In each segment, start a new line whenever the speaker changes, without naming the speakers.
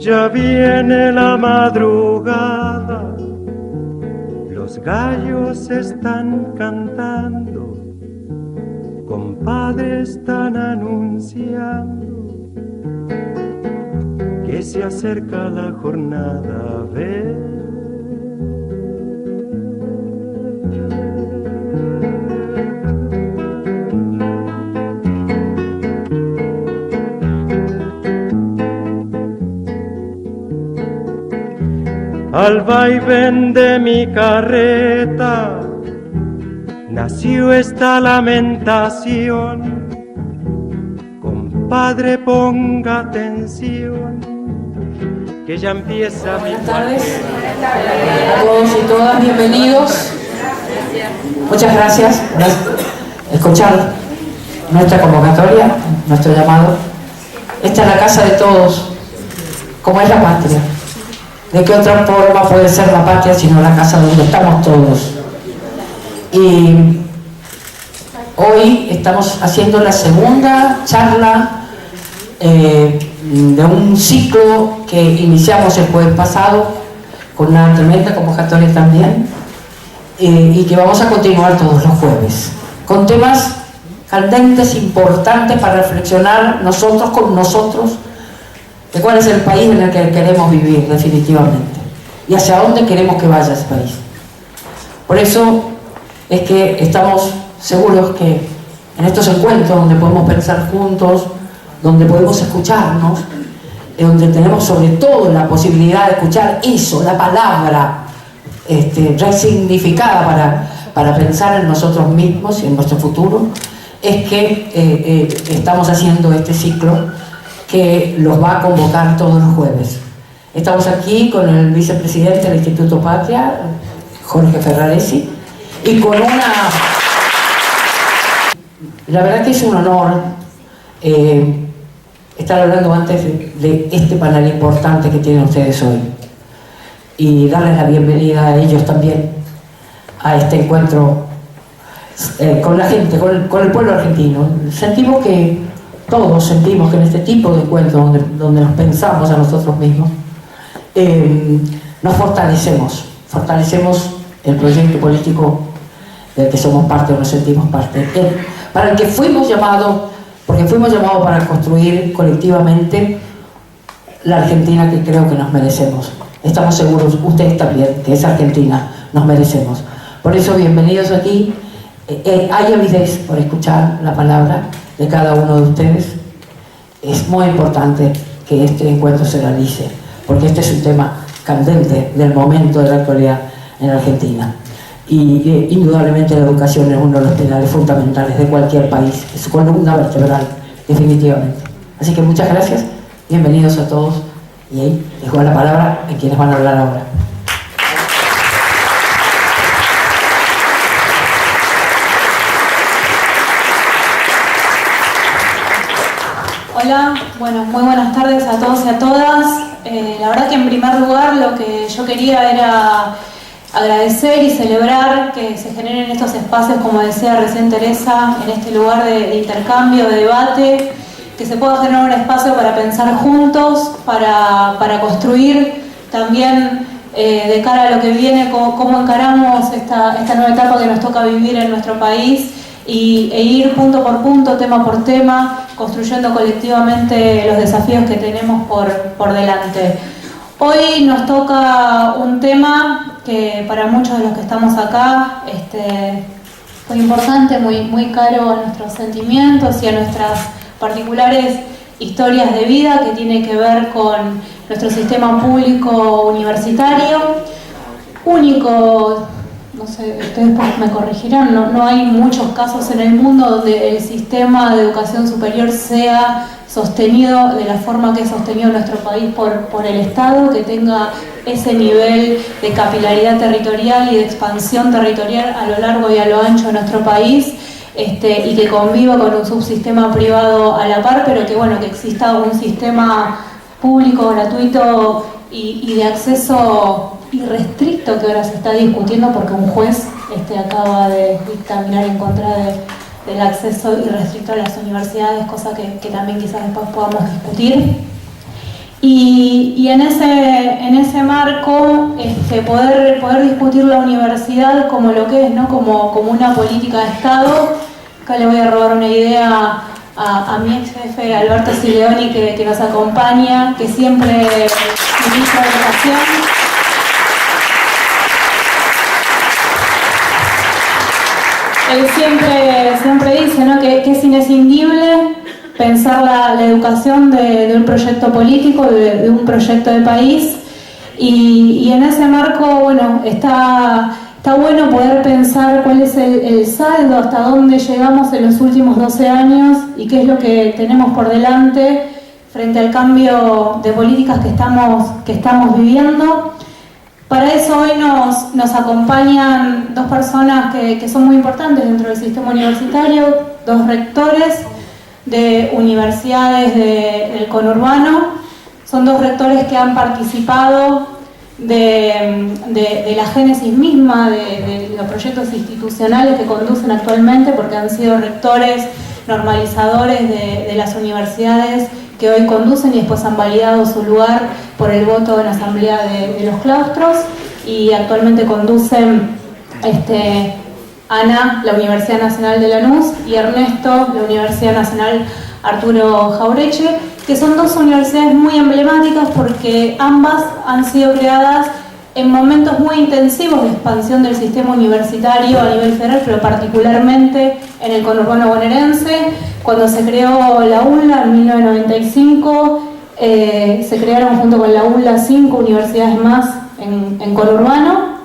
Ya viene la madrugada, los gallos están cantando, compadre, están anunciando que se acerca la jornada. Ve. Al vaivén de mi carreta nació esta lamentación. Compadre, ponga atención, que ya empieza mi...
Buenas tardes a todos y todas, bienvenidos. Muchas gracias por escuchar nuestra convocatoria, nuestro llamado. Esta es la casa de todos, como es la patria. ¿De qué otra forma puede ser la patria sino la casa donde estamos todos? Y hoy estamos haciendo la segunda charla de un ciclo que iniciamos el jueves pasado con una tremenda convocatoria también y que vamos a continuar todos los jueves con temas candentes, importantes para reflexionar nosotros con nosotros de cuál es el país en el que queremos vivir definitivamente y hacia dónde queremos que vaya ese país. Por eso es que estamos seguros que en estos encuentros donde podemos pensar juntos, donde podemos escucharnos, donde tenemos sobre todo la posibilidad de escuchar eso, la palabra resignificada para pensar en nosotros mismos y en nuestro futuro, es que estamos haciendo este ciclo que los va a convocar todos los jueves. Estamos aquí con el vicepresidente del Instituto Patria, Jorge Ferraresi, y con una... La verdad que es un honor estar hablando antes de este panel importante que tienen ustedes hoy y darles la bienvenida a ellos también a este encuentro con la gente, con el pueblo argentino. Todos sentimos que en este tipo de encuentros donde nos pensamos a nosotros mismos, nos fortalecemos el proyecto político del que somos parte o nos sentimos parte, para el que fuimos llamados, porque fuimos llamados para construir colectivamente la Argentina que creo que nos merecemos. Estamos seguros, ustedes también, que esa Argentina nos merecemos. Por eso, bienvenidos aquí. Hay avidez por escuchar la palabra de cada uno de ustedes. Es muy importante que este encuentro se realice, porque este es un tema candente del momento de la actualidad en Argentina. Y indudablemente la educación es uno de los pilares fundamentales de cualquier país, es su columna vertebral, definitivamente. Así que muchas gracias, bienvenidos a todos, y ahí dejo la palabra a quienes van a hablar ahora.
Hola, bueno, muy buenas tardes a todos y a todas. La verdad que en primer lugar lo que yo quería era agradecer y celebrar que se generen estos espacios, como decía recién Teresa, en este lugar de intercambio, de debate, que se pueda generar un espacio para pensar juntos, para construir también de cara a lo que viene, cómo encaramos esta nueva etapa que nos toca vivir en nuestro país e ir punto por punto, tema por tema, construyendo colectivamente los desafíos que tenemos por delante. Hoy nos toca un tema que para muchos de los que estamos acá muy importante, muy caro a nuestros sentimientos y a nuestras particulares historias de vida, que tiene que ver con nuestro sistema público universitario, único. No sé, ustedes me corregirán, no hay muchos casos en el mundo donde el sistema de educación superior sea sostenido de la forma que es sostenido en nuestro país por el Estado, que tenga ese nivel de capilaridad territorial y de expansión territorial a lo largo y a lo ancho de nuestro país, y que conviva con un subsistema privado a la par, pero que bueno, que exista un sistema público, gratuito y de acceso irrestricto, que ahora se está discutiendo porque un juez acaba de dictaminar en contra del acceso irrestricto a las universidades, cosa que también quizás después podamos discutir. Y en ese marco poder discutir la universidad como lo que es, ¿no? como una política de Estado. Acá le voy a robar una idea a mi ex jefe Alberto Sileoni, que nos acompaña, que siempre ministro de Educación. Él siempre dice, ¿no? que es inescindible pensar la educación de un proyecto político, de un proyecto de país, y en ese marco, bueno, está bueno poder pensar cuál es el saldo, hasta dónde llegamos en los últimos 12 años y qué es lo que tenemos por delante frente al cambio de políticas que estamos viviendo. Para eso hoy nos acompañan dos personas que son muy importantes dentro del sistema universitario, dos rectores de universidades del conurbano. Son dos rectores que han participado de la génesis misma de los proyectos institucionales que conducen actualmente, porque han sido rectores normalizadores de las universidades que hoy conducen y después han validado su lugar por el voto en la asamblea de los claustros, y actualmente conducen Ana, la Universidad Nacional de Lanús, y Ernesto, la Universidad Nacional Arturo Jauretche, que son dos universidades muy emblemáticas porque ambas han sido creadas en momentos muy intensivos de expansión del sistema universitario a nivel federal, pero particularmente en el conurbano bonaerense. Cuando se creó la UNLA en 1995, se crearon junto con la UNLA 5 universidades más en conurbano,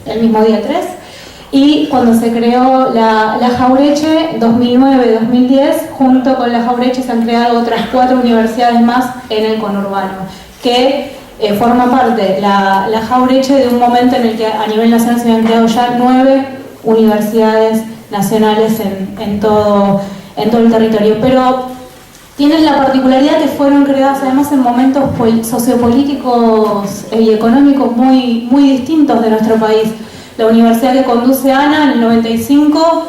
el mismo día 3. Y cuando se creó la Jauretche, 2009-2010, junto con la Jauretche se han creado otras 4 universidades más en el conurbano, que forma parte la Jauretche de un momento en el que a nivel nacional se habían creado ya 9 universidades nacionales en todo el territorio. Pero tienen la particularidad que fueron creadas además en momentos sociopolíticos y económicos muy distintos de nuestro país. La universidad que conduce Ana en el 95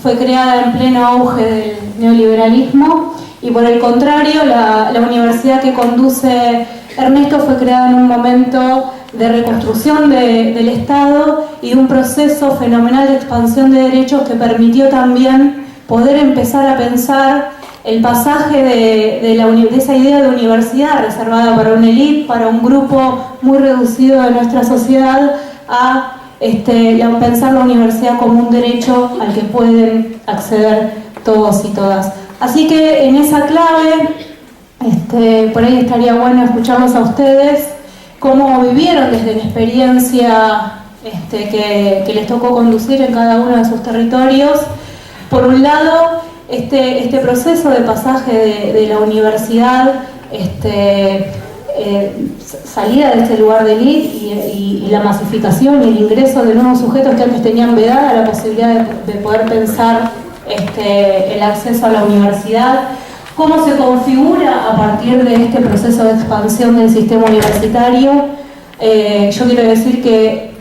fue creada en pleno auge del neoliberalismo, y por el contrario la universidad que conduce Ernesto fue creada en un momento de reconstrucción del Estado y de un proceso fenomenal de expansión de derechos que permitió también poder empezar a pensar el pasaje de esa idea de universidad reservada para una élite, para un grupo muy reducido de nuestra sociedad, a pensar la universidad como un derecho al que pueden acceder todos y todas. Así que en esa clave, por ahí estaría bueno escucharlos a ustedes, cómo vivieron desde la experiencia que les tocó conducir en cada uno de sus territorios. Por un lado, este proceso de pasaje de la universidad, salida de este lugar de élite y la masificación y el ingreso de nuevos sujetos que antes tenían vedada la posibilidad de poder pensar el acceso a la universidad. ¿Cómo se configura a partir de este proceso de expansión del sistema universitario? Yo quiero decir que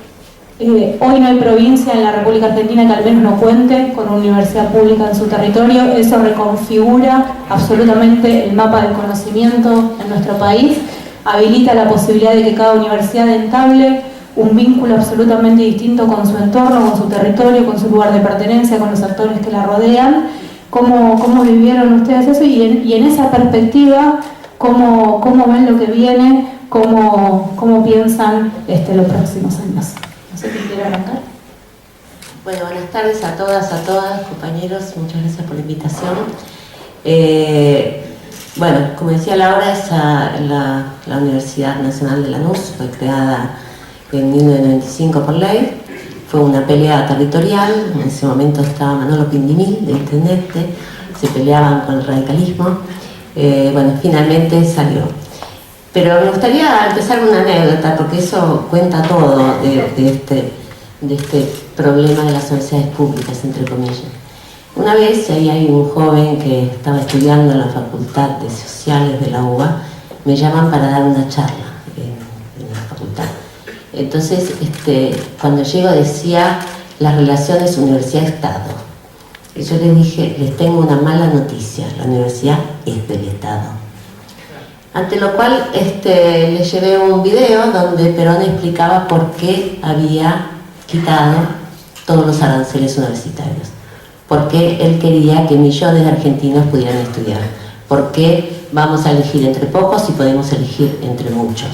hoy no hay provincia en la República Argentina que al menos no cuente con una universidad pública en su territorio. Eso reconfigura absolutamente el mapa del conocimiento en nuestro país, habilita la posibilidad de que cada universidad entable un vínculo absolutamente distinto con su entorno, con su territorio, con su lugar de pertenencia, con los actores que la rodean. ¿Cómo vivieron ustedes eso? Y en esa perspectiva, ¿cómo ven lo que viene? ¿Cómo piensan los próximos años? No sé quién quiere arrancar.
Bueno, buenas tardes a todas, compañeros, muchas gracias por la invitación. Bueno, como decía Laura, la Universidad Nacional de Lanús fue creada en 1995 por ley. Fue una pelea territorial. En ese momento estaba Manolo Pindimil de Intendente, se peleaban con el radicalismo. Bueno, finalmente salió. Pero me gustaría empezar con una anécdota, porque eso cuenta todo de este problema de las universidades públicas, entre comillas. Una vez, ahí hay un joven que estaba estudiando en la Facultad de Sociales de la UBA, me llaman para dar una charla en la facultad. Entonces, cuando llego decía las relaciones universidad-Estado. Y yo les dije, les tengo una mala noticia, la universidad es del Estado. Ante lo cual le llevé un video donde Perón explicaba por qué había quitado todos los aranceles universitarios, por qué él quería que millones de argentinos pudieran estudiar, por qué vamos a elegir entre pocos y podemos elegir entre muchos,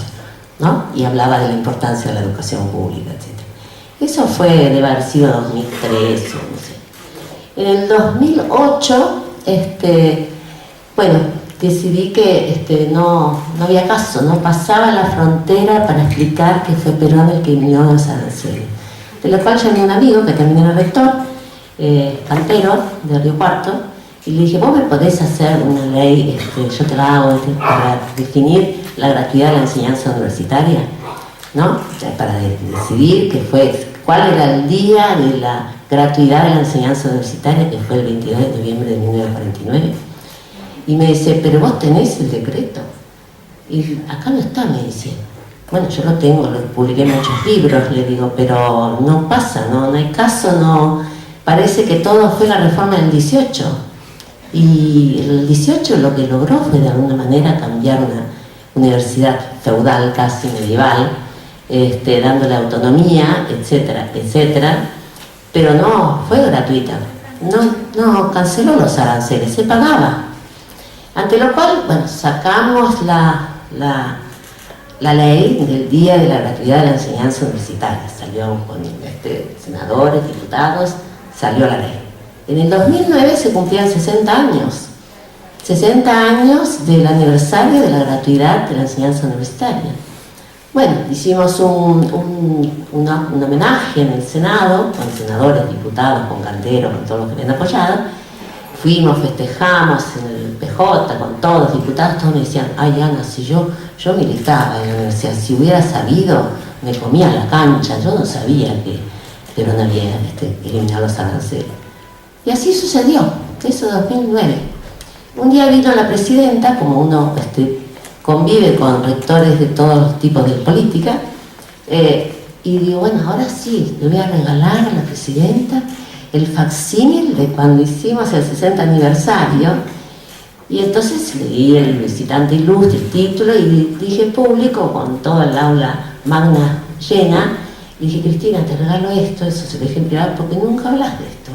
¿no? Y hablaba de la importancia de la educación pública, etc. Eso fue, debe haber sido 2003 o no sé. En el 2008, bueno, decidí que no había caso, no pasaba la frontera para explicar que fue Perón el que eliminó los aranceles. De lo cual llamé a un amigo que también era rector, Cantero, de Río Cuarto, y le dije, ¿vos me podés hacer una ley, yo te la hago, para definir la gratuidad de la enseñanza universitaria? ¿No? Para decidir cuál era el día de la gratuidad de la enseñanza universitaria, que fue el 22 de noviembre de 1949. Y me dice, pero vos tenés el decreto. Y acá no está, me dice. Bueno, yo lo tengo, lo publiqué en muchos libros, le digo, pero no pasa, no hay caso, no. Parece que todo fue la reforma del 18. Y el 18 lo que logró fue de alguna manera cambiar una universidad feudal, casi medieval, dándole autonomía, etcétera, etcétera, pero no fue gratuita, no canceló los aranceles, se pagaba. Ante lo cual, bueno, sacamos la ley del Día de la Gratuidad de la Enseñanza Universitaria, salió con senadores, diputados, salió la ley. En el 2009 se cumplían 60 años del aniversario de la gratuidad de la enseñanza universitaria. Bueno, hicimos un homenaje en el Senado, con senadores, diputados, con Cantero, con todos los que me han apoyado. Fuimos, festejamos en el PJ, con todos los diputados, todos me decían, ay Ana, si yo militaba en la universidad, si hubiera sabido, me comía la cancha, yo no sabía que Perón había eliminado los aranceles. Y así sucedió, eso 2009. Un día vino la presidenta, como uno convive con rectores de todos los tipos de política, y digo, bueno, ahora sí, le voy a regalar a la presidenta el facsímil de cuando hicimos el 60 aniversario, y entonces leí el visitante ilustre, el título, y dije público, con toda el aula magna llena, y dije, Cristina, te regalo esto, eso se lo dejé en privado, porque nunca hablas de esto.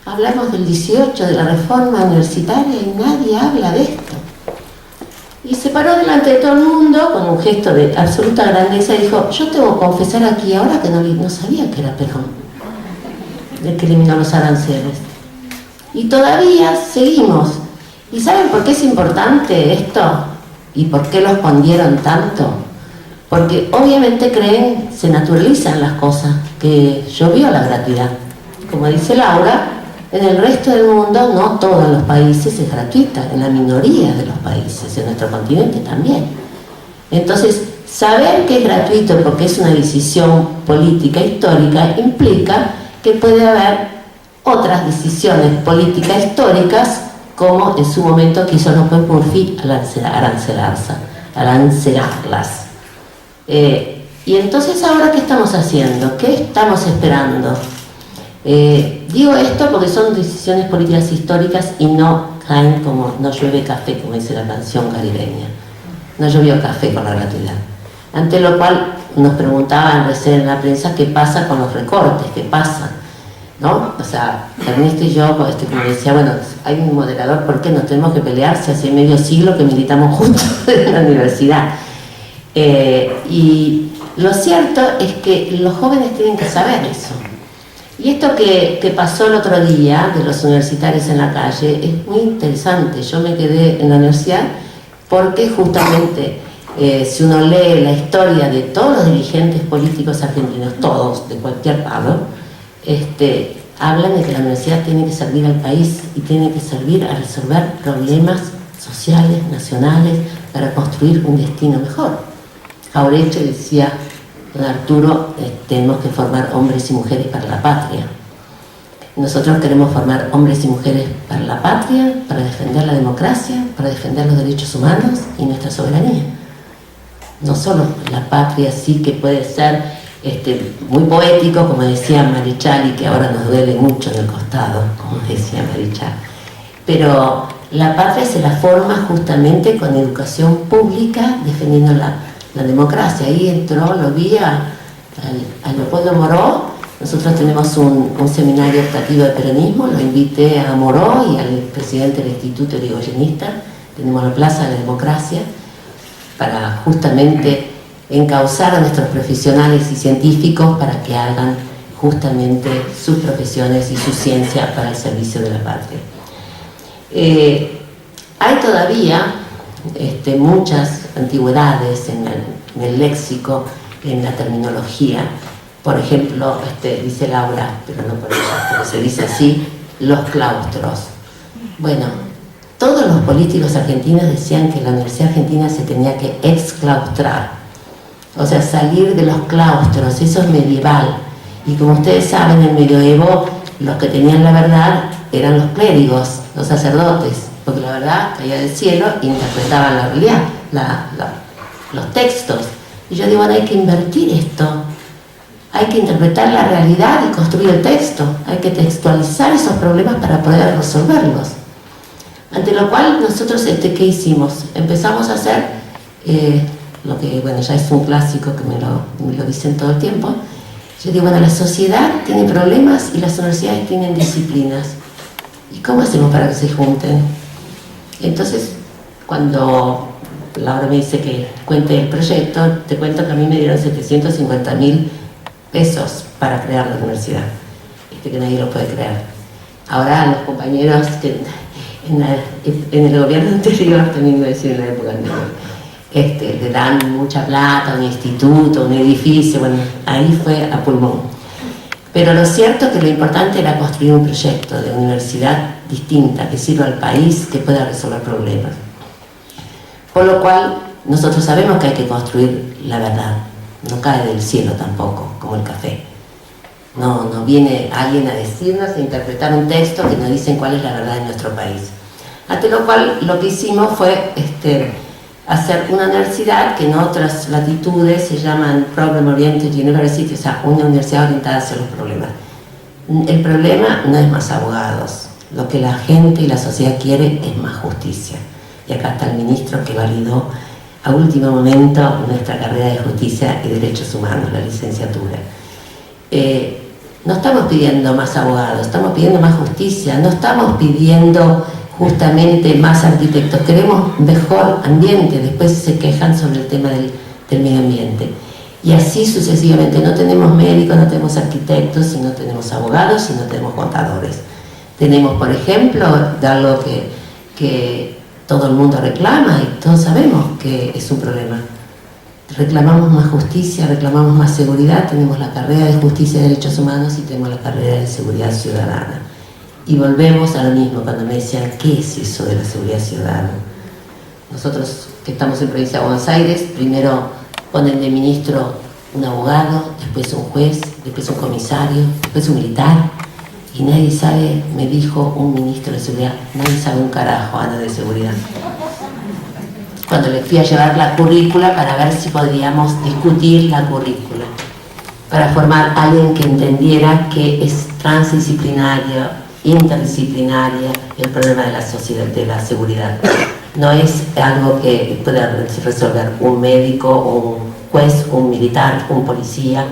Hablamos del 18, de la reforma universitaria, y nadie habla de esto. Y se paró delante de todo el mundo con un gesto de absoluta grandeza y dijo, yo tengo que confesar aquí ahora que no sabía que era Perón el que eliminó los aranceles. Y todavía seguimos. ¿Y saben por qué es importante esto? ¿Y por qué lo escondieron tanto? Porque obviamente creen, se naturalizan las cosas, que llovió la gratuidad. Como dice Laura, en el resto del mundo, no todos los países es gratuita, en la minoría de los países, en nuestro continente también. Entonces, saber que es gratuito porque es una decisión política histórica implica que puede haber otras decisiones políticas históricas, como en su momento quiso López Murphy arancelarlas. Y entonces, ¿ahora qué estamos haciendo? ¿Qué estamos esperando? Digo esto porque son decisiones políticas históricas y no caen como no llueve café, como dice la canción caribeña. No llovió café con la gratuidad. Ante lo cual nos preguntaban recién en la prensa qué pasa con los recortes, qué pasa, ¿no? O sea, Ernesto y yo, como decía, bueno, hay un moderador, ¿por qué nos tenemos que pelear si hace medio siglo que militamos juntos en la universidad? Y lo cierto es que los jóvenes tienen que saber eso. Y esto que pasó el otro día de los universitarios en la calle es muy interesante. Yo me quedé en la universidad porque justamente si uno lee la historia de todos los dirigentes políticos argentinos, todos, de cualquier palo, hablan de que la universidad tiene que servir al país y tiene que servir a resolver problemas sociales, nacionales, para construir un destino mejor. Jauretche decía, don Arturo, tenemos que formar hombres y mujeres para la patria. Nosotros queremos formar hombres y mujeres para la patria, para defender la democracia, para defender los derechos humanos y nuestra soberanía. No solo la patria sí que puede ser muy poético, como decía Marichal, y que ahora nos duele mucho en el costado, como decía Marichal, pero La patria se la forma justamente con educación pública, defendiendo la democracia. Ahí entró, lo vi a Leopoldo Moró. Nosotros tenemos un seminario optativo de peronismo, lo invité a Moró y al presidente del Instituto Yrigoyenista. Tenemos la Plaza de la Democracia para justamente encauzar a nuestros profesionales y científicos para que hagan justamente sus profesiones y su ciencia para el servicio de la patria. Hay todavía muchas antigüedades en el léxico, en la terminología. Por ejemplo, dice Laura, pero no por ella, pero se dice así, los claustros. Bueno, todos los políticos argentinos decían que la Universidad Argentina se tenía que exclaustrar, o sea, salir de los claustros. Eso es medieval. Y como ustedes saben, en el medioevo los que tenían la verdad eran los clérigos, los sacerdotes, porque la verdad caía del cielo e interpretaban la realidad, los textos. Y yo digo, bueno, hay que invertir esto, hay que interpretar la realidad y construir el texto, hay que textualizar esos problemas para poder resolverlos. Ante lo cual nosotros, ¿qué hicimos? Empezamos a hacer lo que, bueno, ya es un clásico que me lo dicen todo el tiempo. Yo digo, bueno, la sociedad tiene problemas y las universidades tienen disciplinas. ¿Y cómo hacemos para que se junten? Entonces, cuando Laura me dice que cuente el proyecto, te cuento que a mí me dieron 750.000 pesos para crear la universidad. Que nadie lo puede creer. Ahora los compañeros que en el gobierno anterior, también voy a decir en la época anterior, le dan mucha plata a un instituto, un edificio, bueno, ahí fue a pulmón. Pero lo cierto es que lo importante era construir un proyecto de universidad distinta, que sirva al país, que pueda resolver problemas. Por lo cual, nosotros sabemos que hay que construir la verdad, no cae del cielo tampoco, como el café. No viene alguien a decirnos, a interpretar un texto que nos dicen cuál es la verdad de nuestro país. Ante lo cual, lo que hicimos fue hacer una universidad que en otras latitudes se llaman Problem Oriented University, o sea, una universidad orientada hacia los problemas. El problema no es más abogados, lo que la gente y la sociedad quiere es más justicia. Y acá está el ministro que validó a último momento nuestra carrera de Justicia y Derechos Humanos, la licenciatura. No estamos pidiendo más abogados, estamos pidiendo más justicia, no estamos pidiendo justamente más arquitectos, queremos mejor ambiente. Después se quejan sobre el tema del medio ambiente. Y así sucesivamente, no tenemos médicos, no tenemos arquitectos, y no tenemos abogados, y no tenemos contadores. Tenemos, por ejemplo, algo que todo el mundo reclama y todos sabemos que es un problema. Reclamamos más justicia, reclamamos más seguridad, tenemos la carrera de Justicia y Derechos Humanos y tenemos la carrera de Seguridad Ciudadana. Y volvemos a lo mismo cuando me decían, ¿qué es eso de la seguridad ciudadana? Nosotros que estamos en Provincia de Buenos Aires, primero ponen de ministro un abogado, después un juez, después un comisario, después un militar, y nadie sabe, me dijo un ministro de seguridad, nadie sabe un carajo, Ana, de seguridad. Cuando le fui a llevar la currícula para ver si podíamos discutir la currícula, para formar a alguien que entendiera que es transdisciplinario, interdisciplinaria el problema de la sociedad, de la seguridad. No es algo que pueda resolver un médico, un juez, un militar, un policía.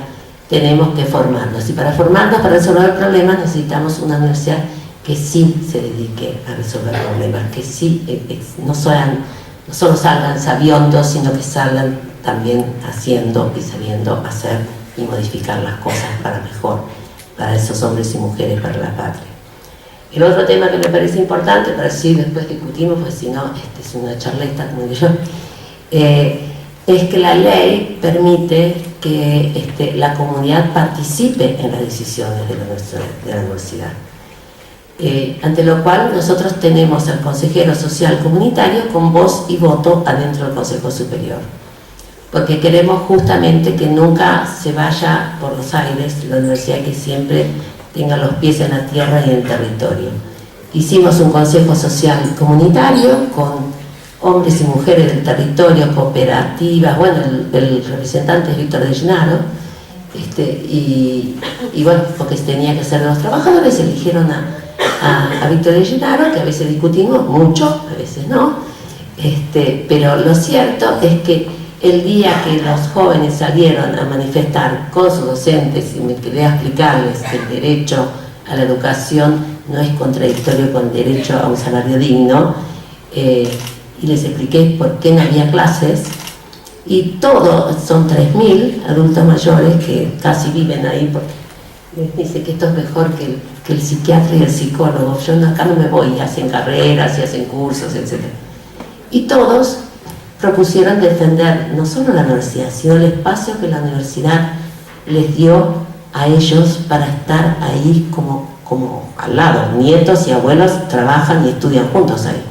Tenemos que formarnos, y para formarnos, para resolver el problema, necesitamos una universidad que sí se dedique a resolver problemas, que sí no solo salgan sabiondos, sino que salgan también haciendo y sabiendo hacer y modificar las cosas para mejor, para esos hombres y mujeres, para la patria. El otro tema que me parece importante, para si después discutimos, pues si no, es una charleta, como digo yo, es que la ley permite que la comunidad participe en las decisiones de la universidad. Ante lo cual nosotros tenemos al consejero social comunitario con voz y voto adentro del Consejo Superior, porque queremos justamente que nunca se vaya por los aires la universidad, que siempre tenga los pies en la tierra y en el territorio. Hicimos un consejo social comunitario con hombres y mujeres del territorio, cooperativas, bueno, el representante es Víctor de Gennaro, y bueno, porque tenía que ser de los trabajadores, eligieron a a Victoria Llenaro, que a veces discutimos mucho, a veces no, pero lo cierto es que el día que los jóvenes salieron a manifestar con sus docentes y me quedé a explicarles que el derecho a la educación no es contradictorio con el derecho a un salario digno, y les expliqué por qué no había clases, y todos, son 3.000 adultos mayores que casi viven ahí, porque les dice que esto es mejor que el psiquiatra y el psicólogo. Yo acá no me voy, hacen carreras y hacen cursos, etc. Y todos propusieron defender no solo la universidad, sino el espacio que la universidad les dio a ellos para estar ahí como al lado. Nietos y abuelos trabajan y estudian juntos ahí.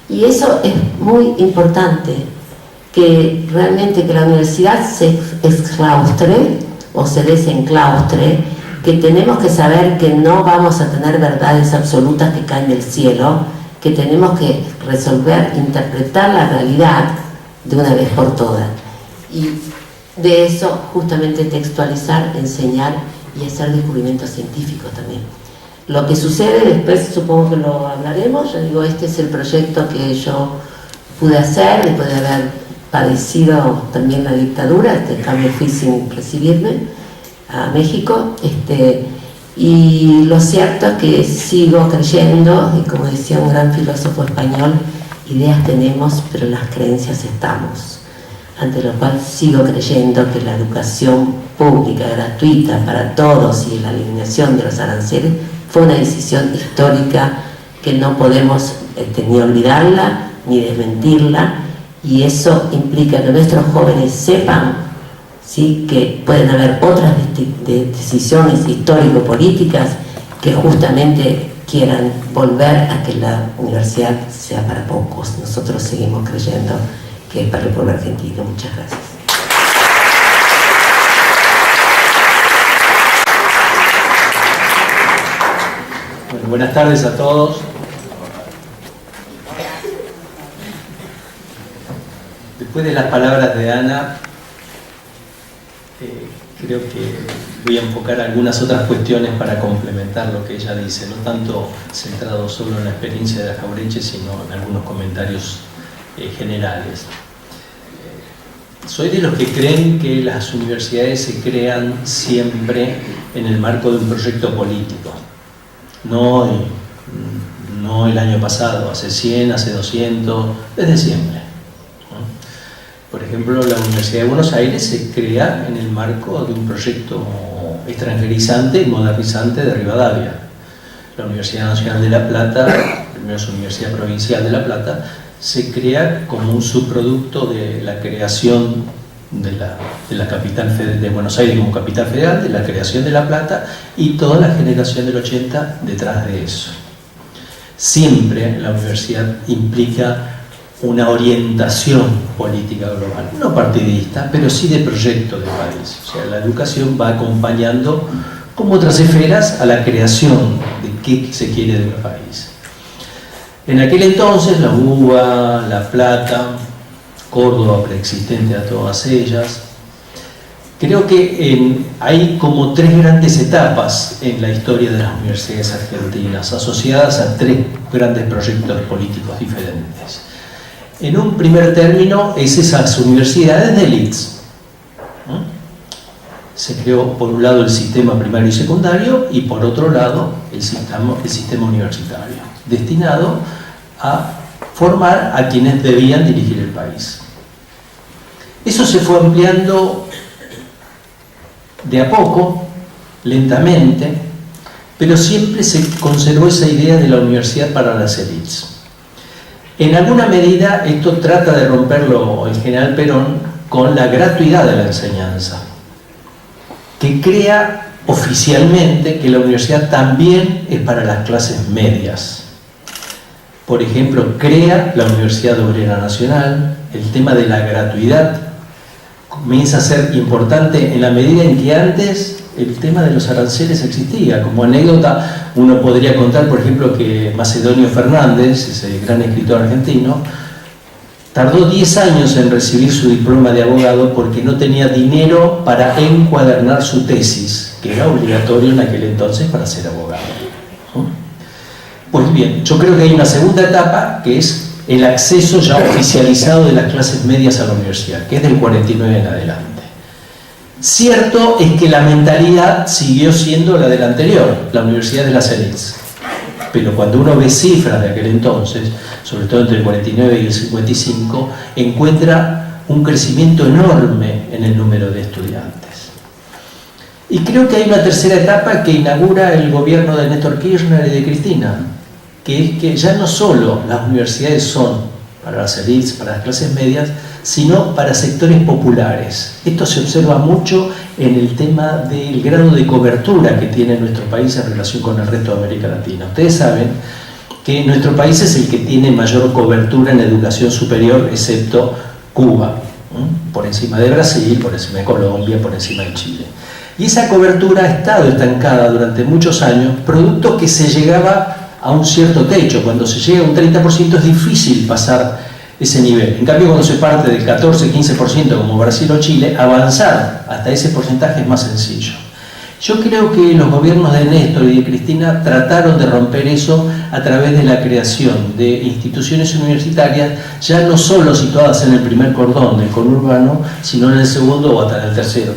Y eso es muy importante, que realmente que la universidad se exclaustre o se desenclaustre, que tenemos que saber que no vamos a tener verdades absolutas que caen del cielo, que tenemos que resolver, interpretar la realidad de una vez por todas. Y de eso justamente textualizar, enseñar y hacer descubrimientos científicos también. Lo que sucede después, supongo que lo hablaremos. Yo digo, este es el proyecto que yo pude hacer después de haber padecido también la dictadura. En cambio fui sin recibirme a México, y lo cierto es que sigo creyendo, y como decía un gran filósofo español, ideas tenemos, pero las creencias estamos. Ante lo cual sigo creyendo que la educación pública, gratuita para todos y la eliminación de los aranceles fue una decisión histórica que no podemos ni olvidarla ni desmentirla, y eso implica que nuestros jóvenes sepan, ¿sí?, que pueden haber otras decisiones histórico-políticas que justamente quieran volver a que la universidad sea para pocos. Nosotros seguimos creyendo que es para el pueblo argentino. Muchas gracias.
Bueno, buenas tardes a todos. Después de las palabras de Ana, creo que voy a enfocar algunas otras cuestiones para complementar lo que ella dice, no tanto centrado solo en la experiencia de la Jauretche, sino en algunos comentarios generales. Soy de los que creen que las universidades se crean siempre en el marco de un proyecto político, no el año pasado, hace 100, hace 200, desde siempre. Por ejemplo, la Universidad de Buenos Aires se crea en el marco de un proyecto extranjerizante y modernizante de Rivadavia. La Universidad Nacional de La Plata, primero es Universidad Provincial de La Plata, se crea como un subproducto de la creación de la capital de Buenos Aires como capital federal, de la creación de La Plata y toda la generación del 80 detrás de eso. Siempre la universidad implica una orientación política global, no partidista, pero sí de proyecto de país. O sea, la educación va acompañando, como otras esferas, a la creación de qué se quiere de un país. En aquel entonces, la UBA, La Plata, Córdoba, preexistente a todas ellas, creo que hay como tres grandes etapas en la historia de las universidades argentinas, asociadas a tres grandes proyectos políticos diferentes. En un primer término es esas universidades de élites. Se creó por un lado el sistema primario y secundario y por otro lado el sistema universitario, destinado a formar a quienes debían dirigir el país. Eso se fue ampliando de a poco, lentamente, pero siempre se conservó esa idea de la universidad para las élites. En alguna medida esto trata de romperlo el general Perón con la gratuidad de la enseñanza, que crea oficialmente que la universidad también es para las clases medias. Por ejemplo, crea la Universidad Obrera Nacional. El tema de la gratuidad comienza a ser importante en la medida en que antes el tema de los aranceles existía. Como anécdota, uno podría contar, por ejemplo, que Macedonio Fernández, ese gran escritor argentino, tardó 10 años en recibir su diploma de abogado porque no tenía dinero para encuadernar su tesis, que era obligatorio en aquel entonces para ser abogado. Pues bien, yo creo que hay una segunda etapa que es el acceso ya oficializado de las clases medias a la universidad, que es del 49 en adelante. Cierto es que la mentalidad siguió siendo la de la anterior, la universidad de las élites. Pero cuando uno ve cifras de aquel entonces, sobre todo entre el 49 y el 55, encuentra un crecimiento enorme en el número de estudiantes. Y creo que hay una tercera etapa que inaugura el gobierno de Néstor Kirchner y de Cristina, que es que ya no solo las universidades son para las élites, para las clases medias, sino para sectores populares. Esto se observa mucho en el tema del grado de cobertura que tiene nuestro país en relación con el resto de América Latina. Ustedes saben que nuestro país es el que tiene mayor cobertura en educación superior, excepto Cuba, por encima de Brasil, por encima de Colombia, por encima de Chile. Y esa cobertura ha estado estancada durante muchos años, producto que se llegaba a un cierto techo. Cuando se llega a un 30% es difícil pasar ese nivel. En cambio, cuando se parte del 14-15% como Brasil o Chile, avanzar hasta ese porcentaje es más sencillo. Yo creo que los gobiernos de Néstor y de Cristina trataron de romper eso a través de la creación de instituciones universitarias, ya no solo situadas en el primer cordón del conurbano, sino en el segundo o hasta en el tercero,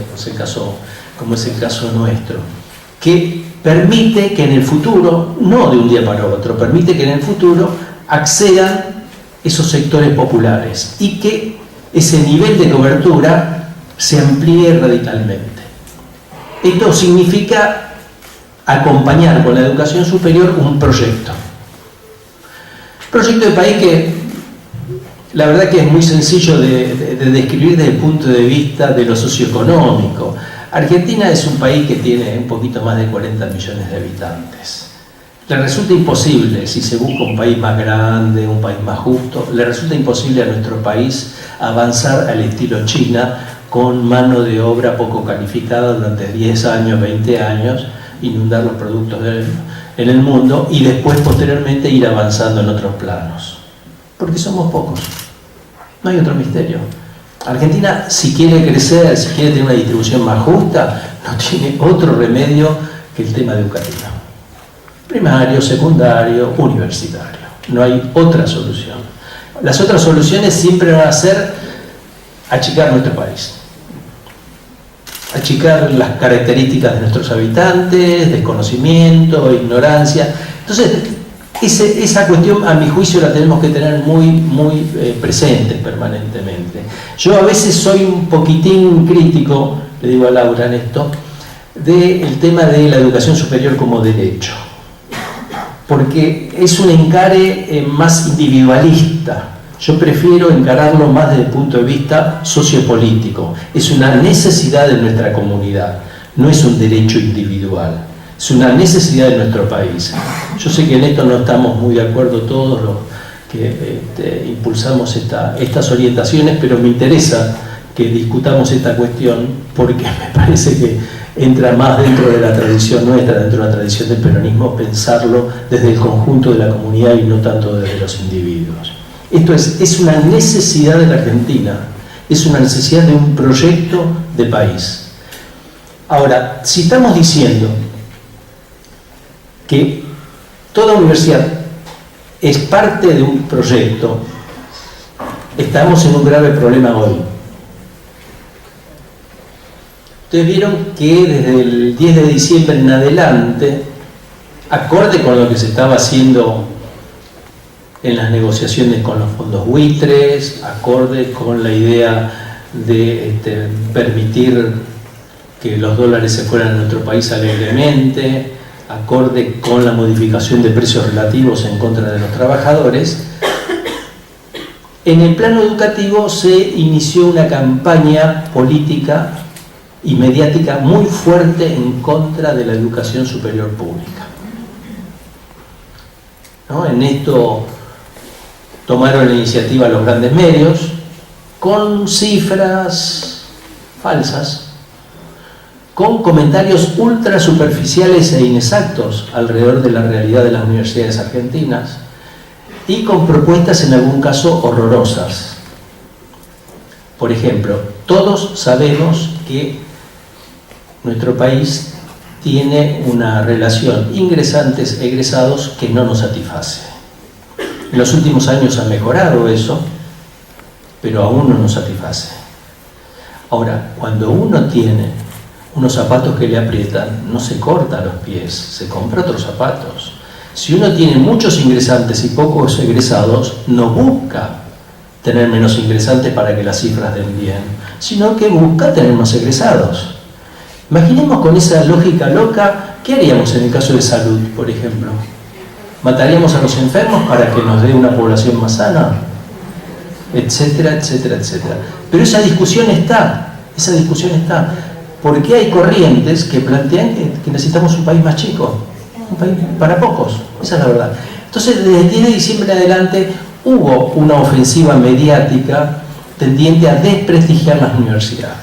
como es el caso nuestro, que permite que en el futuro, no de un día para otro, permite que en el futuro accedan esos sectores populares y que ese nivel de cobertura se amplíe radicalmente. Esto significa acompañar con la educación superior un proyecto de país que la verdad que es muy sencillo de describir desde el punto de vista de lo socioeconómico. Argentina es un país que tiene un poquito más de 40 millones de habitantes. Le resulta imposible, si se busca un país más grande, un país más justo, le resulta imposible a nuestro país avanzar al estilo China con mano de obra poco calificada durante 10 años, 20 años, inundar los productos en el mundo y después posteriormente ir avanzando en otros planos. Porque somos pocos. No hay otro misterio. Argentina, si quiere crecer, si quiere tener una distribución más justa, no tiene otro remedio que el tema educativo. Primario, secundario, universitario. No hay otra solución. Las otras soluciones siempre van a ser achicar nuestro país. Achicar las características de nuestros habitantes, desconocimiento, ignorancia. Entonces, esa cuestión, a mi juicio, la tenemos que tener muy presente permanentemente. Yo a veces soy un poquitín crítico, le digo a Laura en esto, del tema de la educación superior como derecho, porque es un encare más individualista. Yo prefiero encararlo más desde el punto de vista sociopolítico. Es una necesidad de nuestra comunidad, no es un derecho individual. Es una necesidad de nuestro país. Yo sé que en esto no estamos muy de acuerdo todos los que impulsamos estas orientaciones, pero me interesa que discutamos esta cuestión porque me parece que entra más dentro de la tradición nuestra, dentro de la tradición del peronismo, pensarlo desde el conjunto de la comunidad y no tanto desde los individuos. Esto es una necesidad de la Argentina, es una necesidad de un proyecto de país. Ahora, si estamos diciendo que toda universidad es parte de un proyecto, estamos en un grave problema hoy. Ustedes vieron que desde el 10 de diciembre en adelante, acorde con lo que se estaba haciendo en las negociaciones con los fondos buitres, acorde con la idea de permitir que los dólares se fueran a nuestro país alegremente, acorde con la modificación de precios relativos en contra de los trabajadores, en el plano educativo se inició una campaña política y mediática muy fuerte en contra de la educación superior pública. ¿No? En esto tomaron la iniciativa los grandes medios con cifras falsas, con comentarios ultra superficiales e inexactos alrededor de la realidad de las universidades argentinas y con propuestas en algún caso horrorosas. Por ejemplo, todos sabemos que nuestro país tiene una relación ingresantes-egresados que no nos satisface. En los últimos años ha mejorado eso, pero aún no nos satisface. Ahora, cuando uno tiene unos zapatos que le aprietan, no se corta los pies, se compra otros zapatos. Si uno tiene muchos ingresantes y pocos egresados, no busca tener menos ingresantes para que las cifras den bien, sino que busca tener más egresados. Imaginemos con esa lógica loca, ¿qué haríamos en el caso de salud, por ejemplo? ¿Mataríamos a los enfermos para que nos dé una población más sana? Etcétera, etcétera, etcétera. Pero esa discusión está, porque hay corrientes que plantean que necesitamos un país más chico, un país para pocos, esa es la verdad. Entonces, desde el 10 de diciembre en adelante hubo una ofensiva mediática tendiente a desprestigiar las universidades.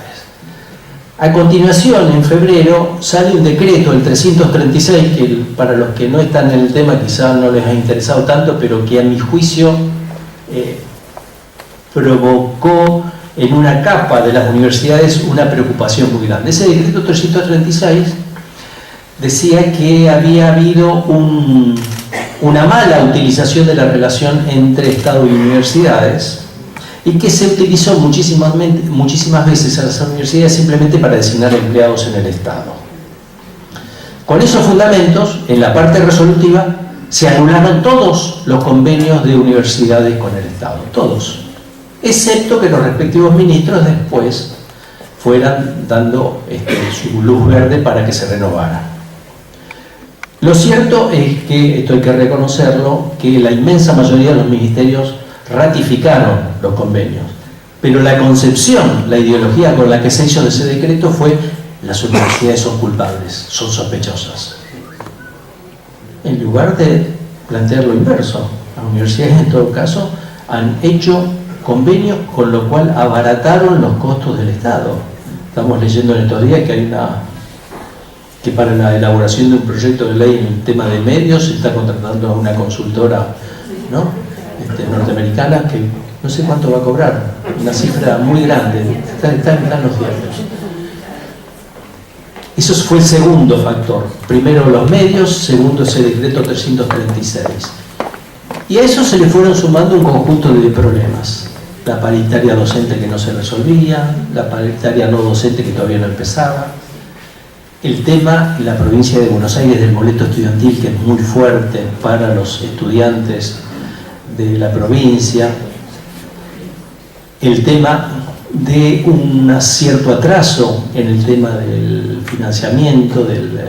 A continuación, en febrero, sale un decreto, el 336, que para los que no están en el tema quizás no les ha interesado tanto, pero que a mi juicio provocó en una capa de las universidades una preocupación muy grande. Ese decreto 336 decía que había habido una mala utilización de la relación entre Estado y universidades, y que se utilizó muchísimas veces a las universidades simplemente para designar empleados en el Estado. Con esos fundamentos, en la parte resolutiva, se anularon todos los convenios de universidades con el Estado, todos, excepto que los respectivos ministros después fueran dando su luz verde para que se renovara. Lo cierto es que, esto hay que reconocerlo, que la inmensa mayoría de los ministerios ratificaron los convenios, pero la concepción, la ideología con la que se hizo ese decreto fue: las universidades son culpables, son sospechosas. En lugar de plantear lo inverso, las universidades en todo caso han hecho convenios con lo cual abarataron los costos del Estado. Estamos leyendo en estos días que que para la elaboración de un proyecto de ley en el tema de medios se está contratando a una consultora, ¿no? Norteamericana, que no sé cuánto va a cobrar, una cifra muy grande, está en los diarios. Eso fue el segundo factor. Primero los medios, segundo ese decreto 336. Y a eso se le fueron sumando un conjunto de problemas. La paritaria docente que no se resolvía, la paritaria no docente que todavía no empezaba, el tema en la provincia de Buenos Aires del boleto estudiantil, que es muy fuerte para los estudiantes de la provincia, el tema de un cierto atraso en el tema del financiamiento, del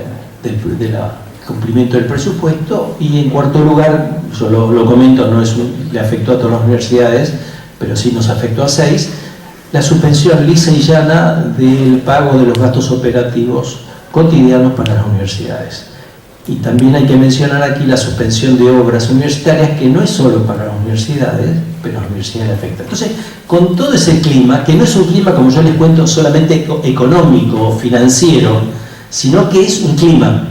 cumplimiento del presupuesto, y en cuarto lugar, yo lo comento, le afectó a todas las universidades, pero sí nos afectó a 6, la suspensión lisa y llana del pago de los gastos operativos cotidianos para las universidades. Y también hay que mencionar aquí la suspensión de obras universitarias, que no es solo para las universidades, pero a las universidades le afecta. Entonces, con todo ese clima, que no es un clima, como yo les cuento, solamente económico o financiero, sino que es un clima,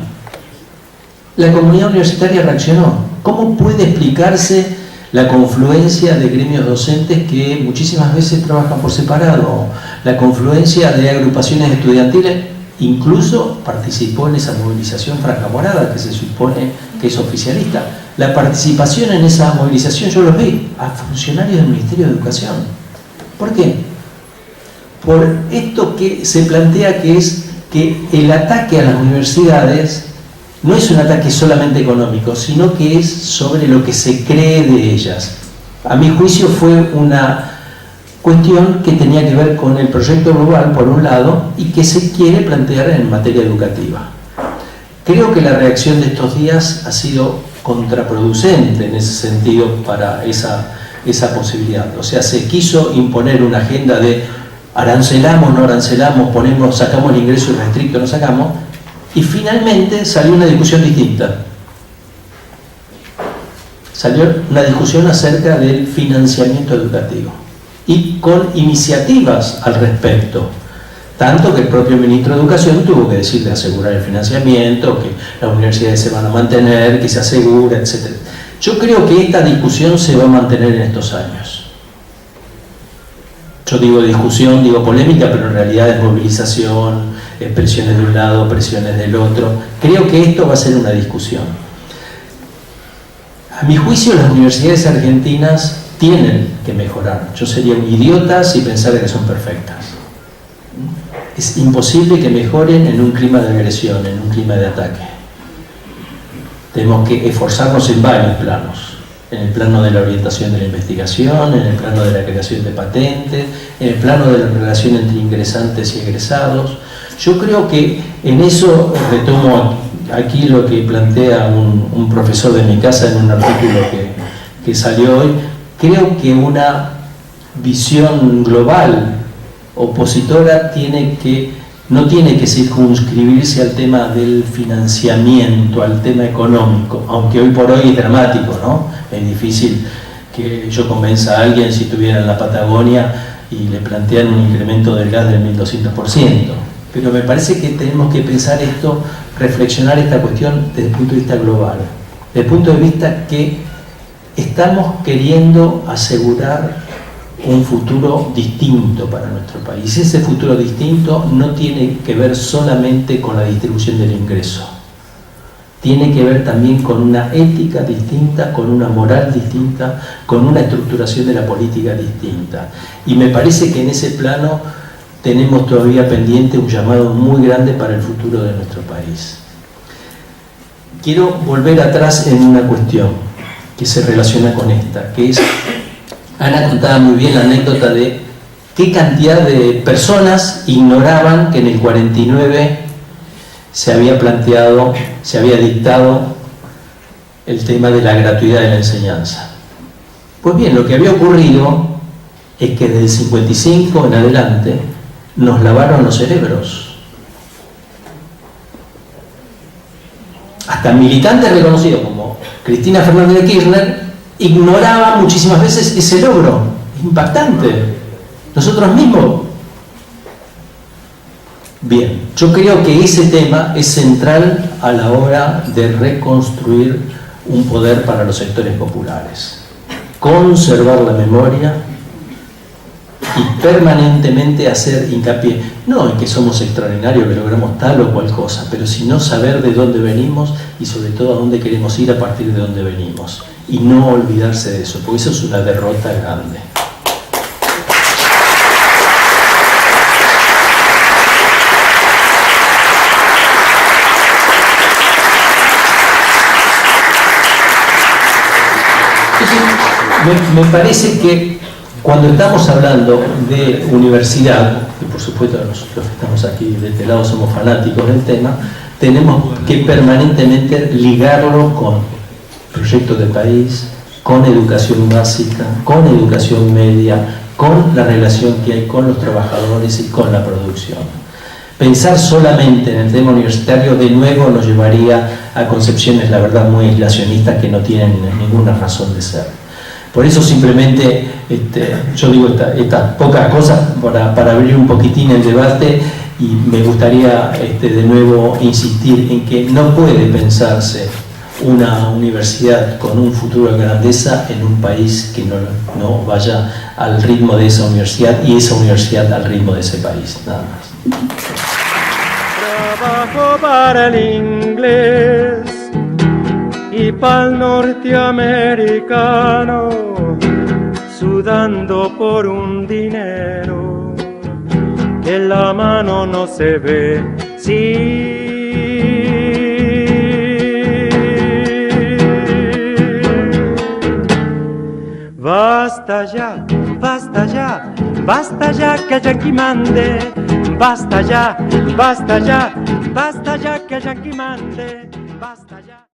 la comunidad universitaria reaccionó. ¿Cómo puede explicarse la confluencia de gremios docentes que muchísimas veces trabajan por separado? La confluencia de agrupaciones estudiantiles. Incluso participó en esa movilización Franja Morada, que se supone que es oficialista. La participación en esa movilización yo lo vi a funcionarios del Ministerio de Educación. ¿Por qué? Por esto que se plantea, que es que el ataque a las universidades no es un ataque solamente económico, sino que es sobre lo que se cree de ellas. A mi juicio fue una cuestión que tenía que ver con el proyecto global, por un lado, y que se quiere plantear en materia educativa. Creo que la reacción de estos días ha sido contraproducente en ese sentido para esa posibilidad. O sea, se quiso imponer una agenda de arancelamos, no arancelamos, sacamos el ingreso irrestricto, no sacamos, y finalmente salió una discusión distinta. Salió una discusión acerca del financiamiento educativo, y con iniciativas al respecto, tanto que el propio ministro de Educación tuvo que decir de asegurar el financiamiento, que las universidades se van a mantener, que se asegura, etc. Yo creo que esta discusión se va a mantener en estos años. Yo digo discusión, digo polémica, pero en realidad es movilización, presiones de un lado, presiones del otro. Creo que esto va a ser una discusión. A mi juicio, las universidades argentinas tienen que mejorar. Yo sería un idiota si pensara que son perfectas. Es imposible que mejoren en un clima de agresión, en un clima de ataque. Tenemos que esforzarnos en varios planos. En el plano de la orientación de la investigación, en el plano de la creación de patentes, en el plano de la relación entre ingresantes y egresados. Yo creo que en eso retomo aquí lo que plantea un profesor de mi casa en un artículo que salió hoy. Creo que una visión global opositora no tiene que circunscribirse al tema del financiamiento, al tema económico, aunque hoy por hoy es dramático, ¿no? Es difícil que yo convenza a alguien si estuviera en la Patagonia y le plantean un incremento del gas del 1200%. Pero me parece que tenemos que pensar esto, reflexionar esta cuestión desde el punto de vista global, desde el punto de vista que estamos queriendo asegurar un futuro distinto para nuestro país. Ese futuro distinto no tiene que ver solamente con la distribución del ingreso, tiene que ver también con una ética distinta, con una moral distinta, con una estructuración de la política distinta. Y me parece que en ese plano tenemos todavía pendiente un llamado muy grande para el futuro de nuestro país. Quiero volver atrás en una cuestión que se relaciona con esta, que es, Ana contaba muy bien la anécdota de qué cantidad de personas ignoraban que en el 49 se había planteado, se había dictado el tema de la gratuidad de la enseñanza. Pues bien, lo que había ocurrido es que desde el 55 en adelante nos lavaron los cerebros. Hasta militantes reconocidos como Cristina Fernández de Kirchner ignoraban muchísimas veces ese logro impactante. Nosotros mismos. Bien, yo creo que ese tema es central a la hora de reconstruir un poder para los sectores populares. Conservar la memoria y permanentemente hacer hincapié, no en que somos extraordinarios, que logramos tal o cual cosa, pero sino saber de dónde venimos y sobre todo a dónde queremos ir a partir de dónde venimos. Y no olvidarse de eso, porque eso es una derrota grande. Entonces, me parece que cuando estamos hablando de universidad, y por supuesto nosotros que estamos aquí de este lado somos fanáticos del tema, tenemos que permanentemente ligarlo con proyectos de país, con educación básica, con educación media, con la relación que hay con los trabajadores y con la producción. Pensar solamente en el tema universitario de nuevo nos llevaría a concepciones, la verdad, muy aislacionistas que no tienen ninguna razón de ser. Por eso simplemente yo digo estas pocas cosas para abrir un poquitín el debate, y me gustaría de nuevo insistir en que no puede pensarse una universidad con un futuro de grandeza en un país que no vaya al ritmo de esa universidad y esa universidad al ritmo de ese país, nada más.
Trabajo para el inglés y pa'l norteamericano, sudando por un dinero que la mano no se ve. Sí. Basta ya, basta ya, basta ya que el yanqui mande. Basta ya, basta ya, basta ya que el yanqui mande. Basta ya.